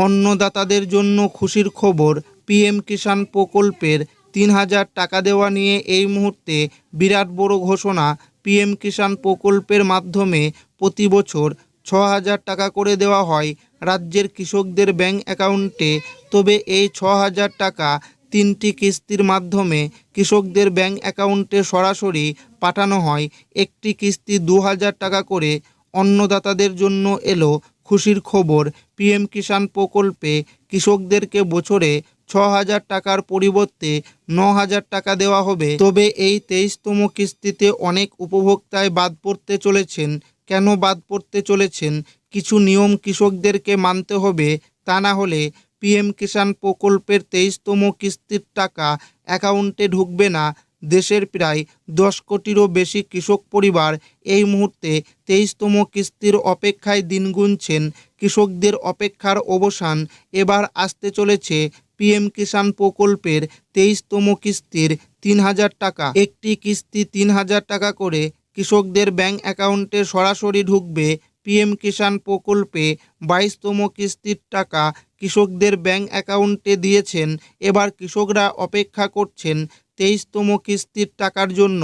অন্নদাতাদের জন্য খুশির খবর। পিএম কিষাণ প্রকল্পের ৩,০০০ টাকা দেওয়া নিয়ে এই মুহূর্তে বিরাট বড় ঘোষণা। পিএম কিষাণ প্রকল্পের মাধ্যমে প্রতি বছর ৬,০০০ টাকা করে দেওয়া হয় রাজ্যের কৃষকদের ব্যাংক অ্যাকাউন্টে। তবে এই ৬,০০০ টাকা ৩টি কিস্তির মাধ্যমে কৃষকদের ব্যাংক অ্যাকাউন্টে সরাসরি পাঠানো হয়। একটি কিস্তি ২,০০০ টাকা করে। অন্নদাতাদের জন্য এলো খুশির খবর। পিএম কিষাণ প্রকল্পে কৃষকদেরকে বছরে ৬,০০০ টাকার পরিবর্তে ৯,০০০ টাকা দেওয়া হবে। তবে এই ২৩তম কিস্তিতে অনেক উপভোক্তাই বাদ পড়তে চলেছেন। কেন বাদ পড়তে চলেছেন? কিছু নিয়ম কৃষকদেরকে মানতে হবে, তা না হলে পিএম কিষাণ প্রকল্পের ২৩তম কিস্তির টাকা অ্যাকাউন্টে ঢুকবে না। দেশের প্রায় ১০ কোটিরও বেশি কৃষক পরিবার এই মুহূর্তে ২৩তম কিস্তির অপেক্ষায় দিন গুনছেন। কৃষকদের অপেক্ষার অবসান। এবার আসতে চলেছে পিএম কিষাণ প্রকল্পের ২৩তম কিস্তির ৩,০০০ টাকা। একটি কিস্তি ৩,০০০ টাকা করে কৃষকদের ব্যাংক অ্যাকাউন্টে সরাসরি ঢুকবে। পিএম কিষাণ প্রকল্পে ২২তম কিস্তির টাকা কৃষকদের ব্যাংক অ্যাকাউন্টে দিয়েছেন। এবার কৃষকরা অপেক্ষা করছেন ২৩তম কিস্তির টাকার জন্য।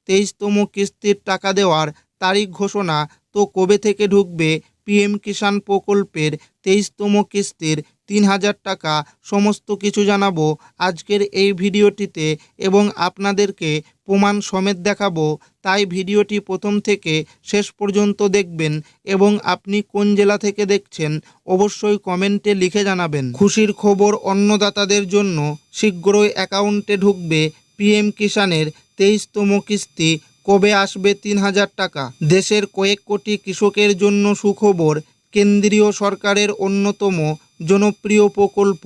২৩তম কিস্তির টাকা দেওয়ার তারিখ ঘোষণা তো কবে থেকে ঢুকবে পিএম কিষাণ প্রকল্পের ২৩তম কিস্তির ৩,০০০ টাকা, সমস্ত কিছু জানাবো আজকের এই ভিডিওটিতে এবং আপনাদেরকে প্রমাণ সমেত দেখাবো। তাই ভিডিওটি প্রথম থেকে শেষ পর্যন্ত দেখবেন এবং আপনি কোন জেলা থেকে দেখছেন অবশ্যই কমেন্টে লিখে জানাবেন। খুশির খবর অন্নদাতাদের জন্য, শীঘ্রই অ্যাকাউন্টে ঢুকবে পিএম কিষাণের ২৩তম কিস্তি। কবে আসবে ৩,০০০ টাকা? দেশের কয়েক কোটি কৃষকের জন্য সুখবর। কেন্দ্রীয় সরকারের অন্যতম জনপ্রিয় প্রকল্প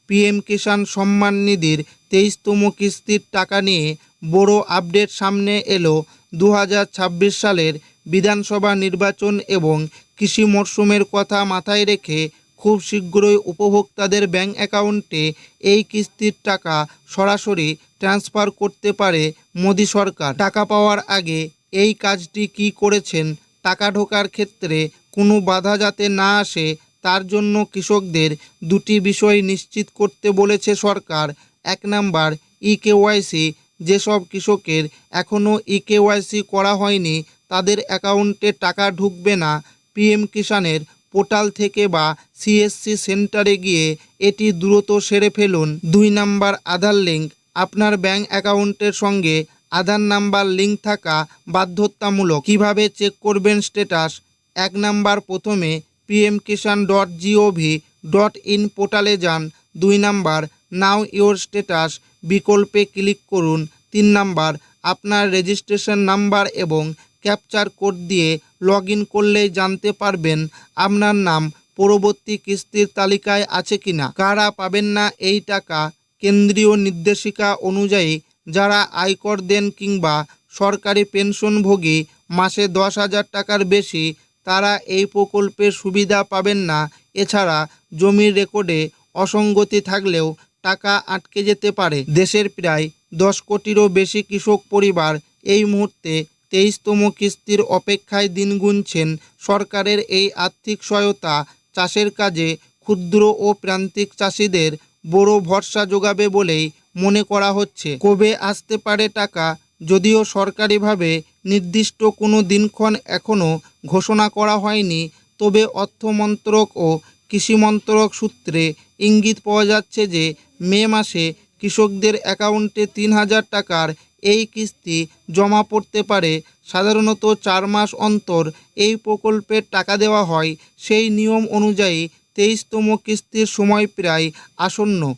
পিএম কিষাণ সম্মান নিধির ২৩তম কিস্তির টাকা নিয়ে বড় আপডেট সামনে এলো। ২০২৬ সালের বিধানসভা নির্বাচন এবং কৃষি মরশুমের কথা মাথায় রেখে খুব শীঘ্রই উপভোক্তাদের ব্যাংক অ্যাকাউন্টে এই কিস্তির টাকা সরাসরি ট্রান্সফার করতে পারে মোদি সরকার। টাকা পাওয়ার আগে এই কাজটি কি করেছেন? টাকা ঢোকার ক্ষেত্রে কোনো বাধা যাতে না আসে তার জন্য কৃষকদের দুটি বিষয় নিশ্চিত করতে বলেছে সরকার। ১ নাম্বার, ইকেওয়াইসি। যেসব কৃষকের এখনও ইকেওয়াইসি করা হয়নি তাদের অ্যাকাউন্টে টাকা ঢুকবে না। পিএম কিষাণের পোর্টাল থেকে বা সিএসসি সেন্টারে গিয়ে এটি দ্রুত সেরে ফেলুন। ২ নাম্বার, আধার লিঙ্ক। আপনার ব্যাংক অ্যাকাউন্টের সঙ্গে আধার নাম্বার লিঙ্ক থাকা বাধ্যতামূলক। কিভাবে চেক করবেন স্ট্যাটাস? ১ নাম্বার, প্রথমে pmkishan.gov.in পোর্টালে যান। ২ নাম্বার, নাও ইওর স্ট্যাটাস বিকল্পে ক্লিক করুন। ৩ নাম্বার, আপনার রেজিস্ট্রেশন নাম্বার এবং ক্যাপচার কোড দিয়ে লগ ইন করলেই জানতে পারবেন আপনার নাম পরবর্তী কিস্তির তালিকায় আছে কিনা। কারা পাবেন না এই টাকা? কেন্দ্রীয় নির্দেশিকা অনুযায়ী যারা আয়কর দেন কিংবা সরকারি পেনশনভোগী, মাসে ১০,০০০ টাকার বেশি, তারা এই প্রকল্পের সুবিধা পাবেন না। এছাড়া জমির রেকর্ডে অসঙ্গতি থাকলেও টাকা আটকে যেতে পারে। দেশের প্রায় ১০ কোটিরও বেশি কৃষক পরিবার এই মুহূর্তে ২৩তম কিস্তির অপেক্ষায় দিন গুনছেন। সরকারের এই আর্থিক সহায়তা চাষের কাজে ক্ষুদ্র ও প্রান্তিক চাষিদের বড় ভরসা যোগাবে বলেই মনে করা হচ্ছে। কবে আসতে পারে টাকা? যদিও সরকারিভাবে নির্দিষ্ট কোনো দিনক্ষণ এখনও ঘোষণা করা হয়নি, তবে অর্থ মন্ত্রক ও কৃষি মন্ত্রক সূত্রে ইঙ্গিত পাওয়া যাচ্ছে যে মে মাসে কৃষকদের অ্যাকাউন্টে ৩,০০০ টাকার এই কিস্তি জমা পড়তে পারে। সাধারণত ৪ মাস অন্তর এই প্রকল্পের টাকা দেওয়া হয়। সেই নিয়ম অনুযায়ী ২৩তম কিস্তির সময় প্রায় আসন্ন।